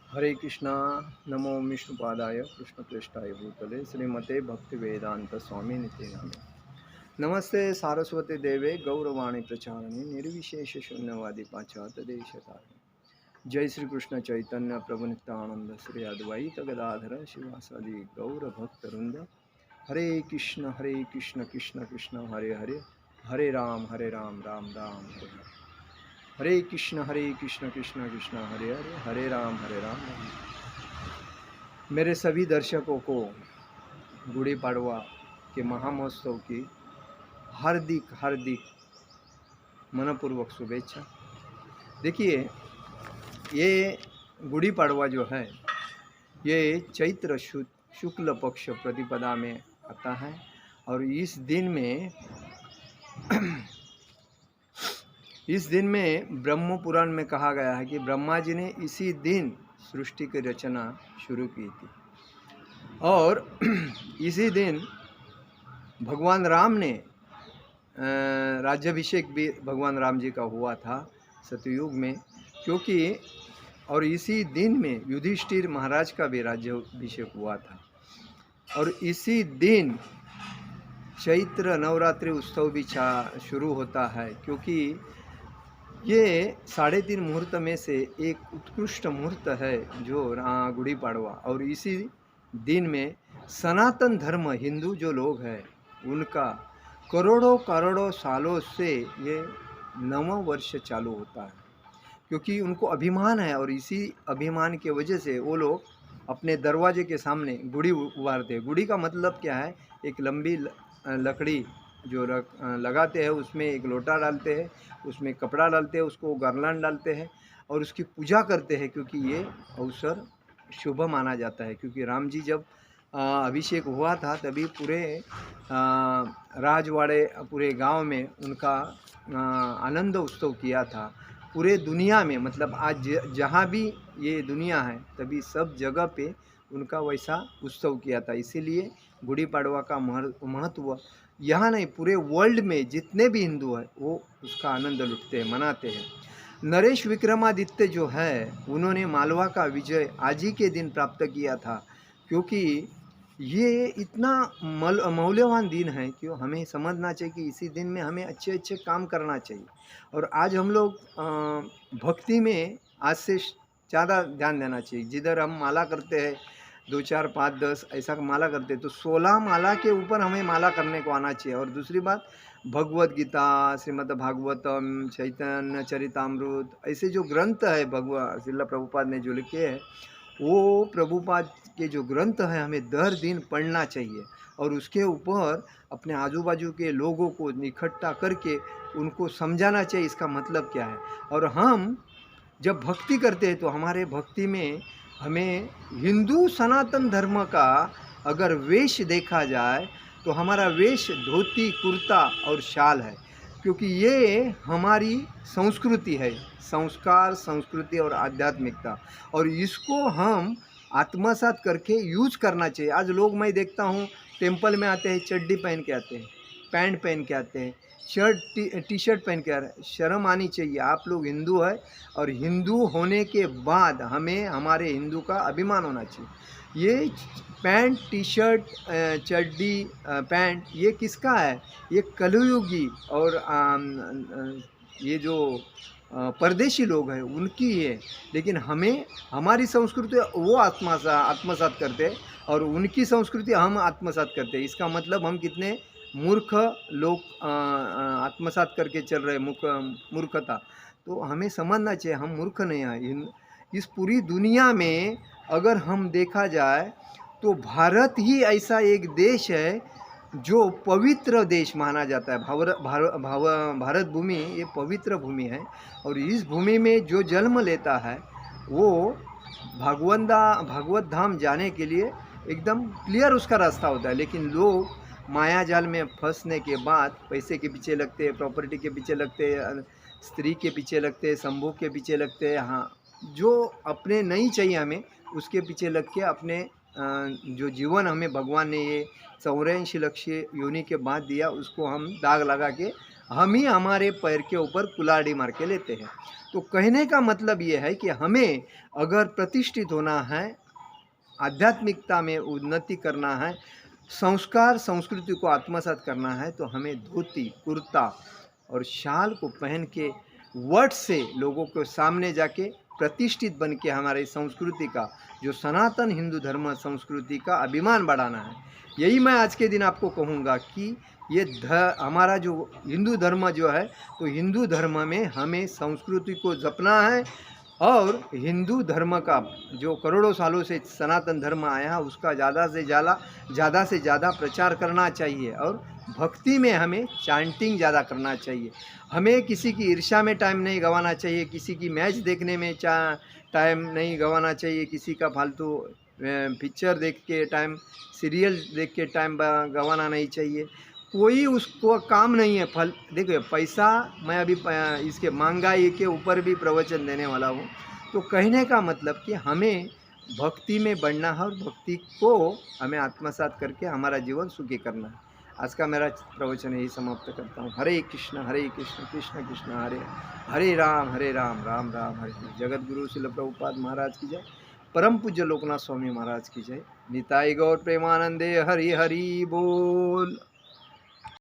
हरे कृष्णा। नमो विष्णुपादाय कृष्णप्रेष्ठाय भूतले श्रीमते भक्तिवेदांत स्वामी निते नामे। नमस्ते सारस्वती देवे गौरवाणी प्रचारिणे निर्विशेष शून्यवादी पाश्चात्य देशतारिणे। जय श्री कृष्ण चैतन्य प्रभु नित्यानंद श्री अद्वैत गदाधर शिवासादि गौर भक्त वृंद। हरे कृष्ण कृष्ण कृष्ण हरे हरे, हरे राम राम राम हरे हरे। हरे कृष्ण कृष्ण कृष्ण हरे हरे, हरे राम राम। मेरे सभी दर्शकों को गुड़ी पड़वा के महामहोत्सव की हार्दिक हार्दिक मनपूर्वक शुभेच्छा। देखिए, ये गुड़ी पड़वा जो है ये चैत्र शुक्ल पक्ष प्रतिपदा में आता है और इस दिन में ब्रह्म पुराण में कहा गया है कि ब्रह्मा जी ने इसी दिन सृष्टि की रचना शुरू की थी और इसी दिन भगवान राम ने राज्याभिषेक भी भगवान राम जी का हुआ था सतयुग में, क्योंकि और इसी दिन में युधिष्ठिर महाराज का भी राज्याभिषेक हुआ था और इसी दिन चैत्र नवरात्रि उत्सव भी शुरू होता है, क्योंकि ये 3.5 मुहूर्त में से एक उत्कृष्ट मुहूर्त है जो गुड़ी पाड़वा। और इसी दिन में सनातन धर्म हिंदू जो लोग हैं उनका करोड़ों करोड़ों सालों से ये नवा वर्ष चालू होता है, क्योंकि उनको अभिमान है और इसी अभिमान के वजह से वो लोग अपने दरवाजे के सामने गुड़ी उभारते हैं। गुड़ी का मतलब क्या है? एक लंबी लकड़ी जो लगाते हैं, उसमें एक लोटा डालते हैं, उसमें कपड़ा डालते हैं, उसको गार्लैंड डालते हैं और उसकी पूजा करते हैं, क्योंकि ये अवसर शुभ माना जाता है। क्योंकि राम जी जब अभिषेक हुआ था तभी पूरे राजवाड़े पूरे गांव में उनका आनंद उत्सव किया था। पूरे दुनिया में, मतलब आज जहाँ भी ये दुनिया है तभी सब जगह पे उनका वैसा उत्सव किया था। इसीलिए गुड़ी पाड़वा का महत्व यहाँ नहीं, पूरे वर्ल्ड में जितने भी हिंदू हैं वो उसका आनंद लुटते हैं, मनाते हैं। नरेश विक्रमादित्य जो है उन्होंने मालवा का विजय आज ही के दिन प्राप्त किया था, क्योंकि ये इतना मौल्यवान दिन है कि हमें समझना चाहिए कि इसी दिन में हमें अच्छे अच्छे काम करना चाहिए। और आज हम लोग भक्ति में आज से ज़्यादा ध्यान देना चाहिए। जिधर हम माला करते हैं 2 4 5 10 ऐसा माला करते हैं तो 16 माला के ऊपर हमें माला करने को आना चाहिए। और दूसरी बात, भगवत गीता, श्रीमद् भागवतम, चैतन्य चरितामृत ऐसे जो ग्रंथ है भगवान श्रील प्रभुपाद ने जो लिखे हैं, वो प्रभुपाद के जो ग्रंथ हैं हमें दर दिन पढ़ना चाहिए और उसके ऊपर अपने आजू बाजू के लोगों को इकट्ठा करके उनको समझाना चाहिए इसका मतलब क्या है। और हम जब भक्ति करते हैं तो हमारे भक्ति में हमें हिंदू सनातन धर्म का अगर वेश देखा जाए तो हमारा वेश धोती कुर्ता और शाल है, क्योंकि ये हमारी संस्कृति है, संस्कार संस्कृति और आध्यात्मिकता, और इसको हम आत्मसात करके यूज करना चाहिए। आज लोग, मैं देखता हूँ टेम्पल में आते हैं चड्डी पहन के आते हैं, पैंट पहन के आते हैं, टी शर्ट पहन के आ रहे हैं। शर्म आनी चाहिए। आप लोग हिंदू है और हिंदू होने के बाद हमें हमारे हिंदू का अभिमान होना चाहिए। ये पैंट टी शर्ट चड्डी पैंट ये किसका है? ये कलयुगी और ये जो परदेशी लोग हैं उनकी है। लेकिन हमें हमारी संस्कृति वो आत्मसात करते हैं और उनकी संस्कृति हम आत्मसात करते हैं। इसका मतलब हम कितने मूर्ख लोग आत्मसात करके चल रहे, मूर्खता। तो हमें समझना चाहिए हम मूर्ख नहीं हैं। इस पूरी दुनिया में अगर हम देखा जाए तो भारत ही ऐसा एक देश है जो पवित्र देश माना जाता है। भारत भूमि ये पवित्र भूमि है और इस भूमि में जो जन्म लेता है वो भगवत धाम जाने के लिए एकदम क्लियर उसका रास्ता होता है। लेकिन लोग माया जाल में फंसने के बाद पैसे के पीछे लगते हैं, प्रॉपर्टी के पीछे लगते हैं, स्त्री के पीछे लगते हैं, संभोग के पीछे लगते हैं। हाँ, जो अपने नहीं चाहिए हमें उसके पीछे लग के अपने जो जीवन हमें भगवान ने ये 84 लक्ष योनि के बाद दिया उसको हम दाग लगा के हम ही हमारे पैर के ऊपर कुल्हाड़ी मार के लेते हैं। तो कहने का मतलब ये है कि हमें अगर प्रतिष्ठित होना है, आध्यात्मिकता में उन्नति करना है, संस्कार संस्कृति को आत्मसात करना है, तो हमें धोती, कुर्ता और शाल को पहन के वट से लोगों के सामने जाके प्रतिष्ठित बन के हमारे संस्कृति का, जो सनातन हिंदू धर्म संस्कृति का अभिमान बढ़ाना है। यही मैं आज के दिन आपको कहूँगा कि ये हमारा जो हिंदू धर्म जो है, तो हिंदू धर्म में हमें संस्कृति को जपना है और हिंदू धर्म का जो करोड़ों सालों से सनातन धर्म आया है उसका ज़्यादा से ज़्यादा प्रचार करना चाहिए। और भक्ति में हमें चैंटिंग ज़्यादा करना चाहिए। हमें किसी की ईर्ष्या में टाइम नहीं गंवाना चाहिए, किसी की मैच देखने में टाइम नहीं गंवाना चाहिए, किसी का फालतू पिक्चर देख के टाइम, सीरियल देख के टाइम गंवाना नहीं चाहिए। कोई उसको काम नहीं है। फल देखिए, पैसा मैं अभी इसके महंगाई के ऊपर भी प्रवचन देने वाला हूँ। तो कहने का मतलब कि हमें भक्ति में बढ़ना है और भक्ति को हमें आत्मसात करके हमारा जीवन सुखी करना है। आज का मेरा प्रवचन यही समाप्त करता हूँ। हरे कृष्ण कृष्ण कृष्ण हरे हरे, राम राम राम हरे हरे। जगत गुरु श्रील प्रभुपाद महाराज की जय। परम पूज्य लोकनाथ स्वामी महाराज की जय। निताई गौर प्रेमानंदे। हरि हरि बोल।